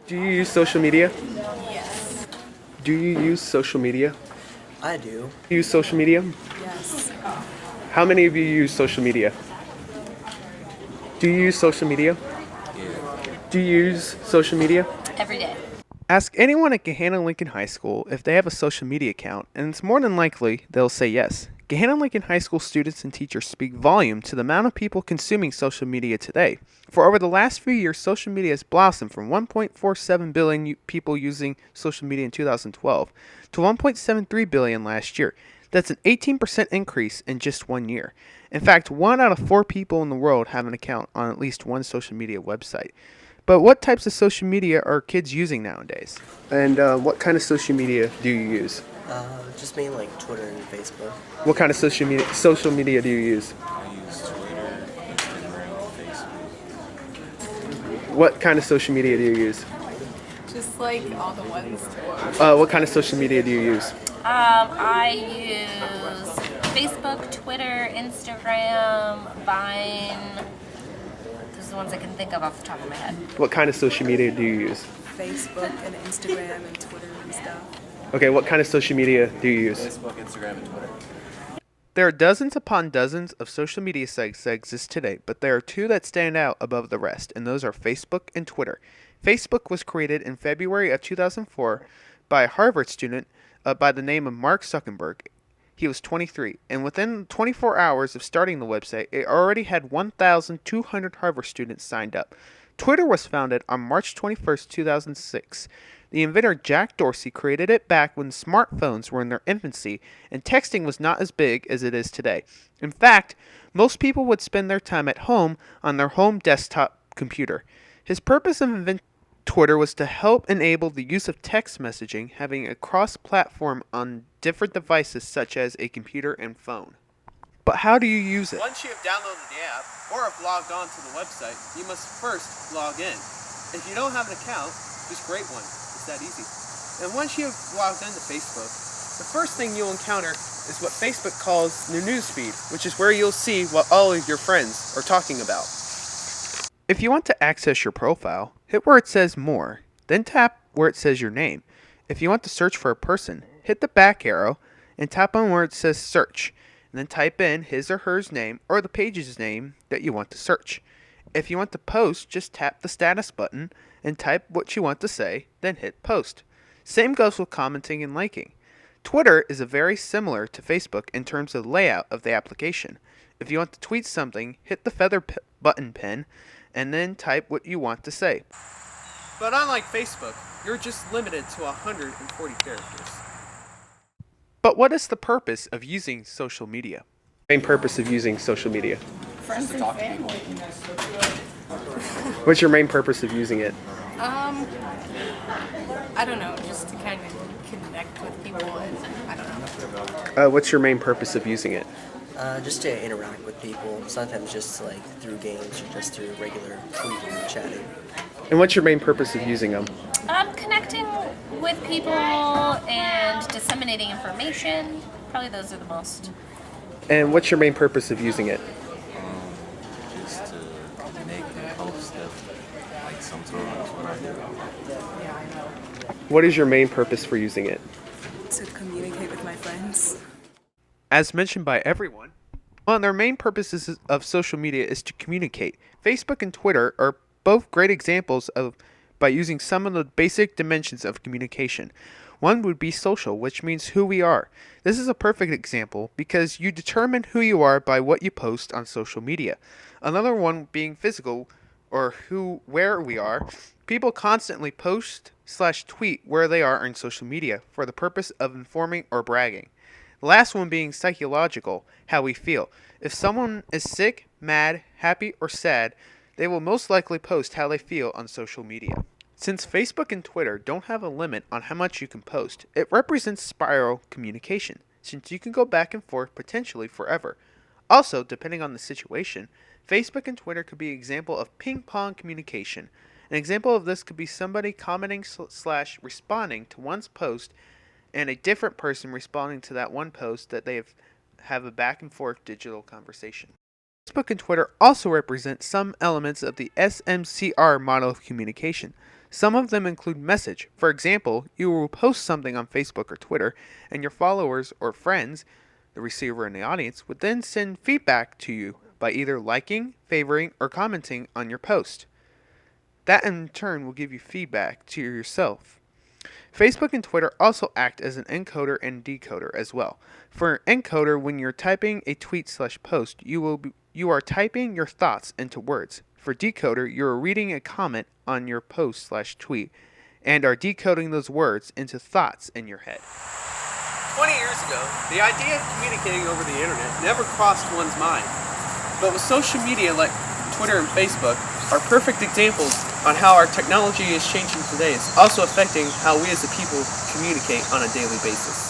Do you use social media? Yes. Do you use social media? I do. Do you use social media? Yes. How many of you use social media? Do you use social media? Do you use social media? Every day. Ask anyone at Gahanna Lincoln High School if they have a social media account, and it's more than likely they'll say yes. Gahanna Lincoln High School students and teachers speak volume to the amount of people consuming social media today. For over the last few years, social media has blossomed from 1.47 billion people using social media in 2012 to 1.73 billion last year. That's an 18% increase in just 1 year. In fact, 1 out of 4 people in the world have an account on at least one social media website. But what types of social media are kids using nowadays? And what kind of social media do you use? Just mainly like Twitter and Facebook. What kind of social media do you use? I use Twitter, Instagram, Facebook. What kind of social media do you use? Just like all the ones. What kind of social media do you use? I use Facebook, Twitter, Instagram, Vine. Those are the ones I can think of off the top of my head. What kind of social media do you use? Facebook and Instagram and Twitter and stuff. Okay, what kind of social media do you use? Facebook, Instagram, and Twitter. There are dozens upon dozens of social media sites that exist today, but there are 2 that stand out above the rest, and those are Facebook and Twitter. Facebook was created in February of 2004 by a Harvard student by the name of Mark Zuckerberg. He was 23, and within 24 hours of starting the website, it already had 1,200 Harvard students signed up. Twitter was founded on March 21st, 2006. The inventor Jack Dorsey created it back when smartphones were in their infancy and texting was not as big as it is today. In fact, most people would spend their time at home on their home desktop computer. His purpose of inventing Twitter was to help enable the use of text messaging, having a cross-platform on different devices such as a computer and phone. But how do you use it? Once you have downloaded the app or have logged on to the website, you must first log in. If you don't have an account, just create one. It's that easy. And once you have logged into Facebook, the first thing you'll encounter is what Facebook calls the newsfeed, which is where you'll see what all of your friends are talking about. If you want to access your profile, hit where it says More, then tap where it says your name. If you want to search for a person, hit the back arrow and tap on where it says Search, and then type in his or her name or the page's name that you want to search. If you want to post, just tap the status button and type what you want to say, then hit Post. Same goes with commenting and liking. Twitter is very similar to Facebook in terms of the layout of the application. If you want to tweet something, hit the feather button pin and then type what you want to say. But unlike Facebook, you're just limited to 140 characters. But what is the purpose of using social media? Main purpose of using social media. Friends and family. What's your main purpose of using it? I don't know, just to kind of connect with people and I don't know. What's your main purpose of using it? Just to interact with people. Sometimes just like through games or just through regular tweeting and chatting. And what's your main purpose of using them? Connecting with people and disseminating information. Probably those are the most. And what's your main purpose of using it? Just to make and post stuff, like sometimes when I do. What is your main purpose for using it? To communicate with my friends. As mentioned by everyone, one of their main purposes of social media is to communicate. Facebook and Twitter are both great examples of by using some of the basic dimensions of communication. One would be social, which means who we are. This is a perfect example because you determine who you are by what you post on social media. Another one being physical, or where we are. People constantly post/tweet where they are on social media for the purpose of informing or bragging. The last one being psychological, how we feel. If someone is sick, mad, happy, or sad, they will most likely post how they feel on social media. Since Facebook and Twitter don't have a limit on how much you can post, it represents spiral communication, since you can go back and forth potentially forever. Also, depending on the situation, Facebook and Twitter could be an example of ping pong communication. An example of this could be somebody commenting / responding to one's post and a different person responding to that one post that they have a back and forth digital conversation. Facebook and Twitter also represent some elements of the SMCR model of communication. Some of them include message. For example, you will post something on Facebook or Twitter, and your followers or friends, the receiver and the audience, would then send feedback to you by either liking, favoring, or commenting on your post. That in turn will give you feedback to yourself. Facebook and Twitter also act as an encoder and decoder as well. For an encoder, when you're typing a tweet/post, you are typing your thoughts into words. For decoder, you are reading a comment on your post/tweet and are decoding those words into thoughts in your head. 20 years ago, the idea of communicating over the internet never crossed one's mind. But with social media like Twitter and Facebook are perfect examples on how our technology is changing today. It's also affecting how we as a people communicate on a daily basis.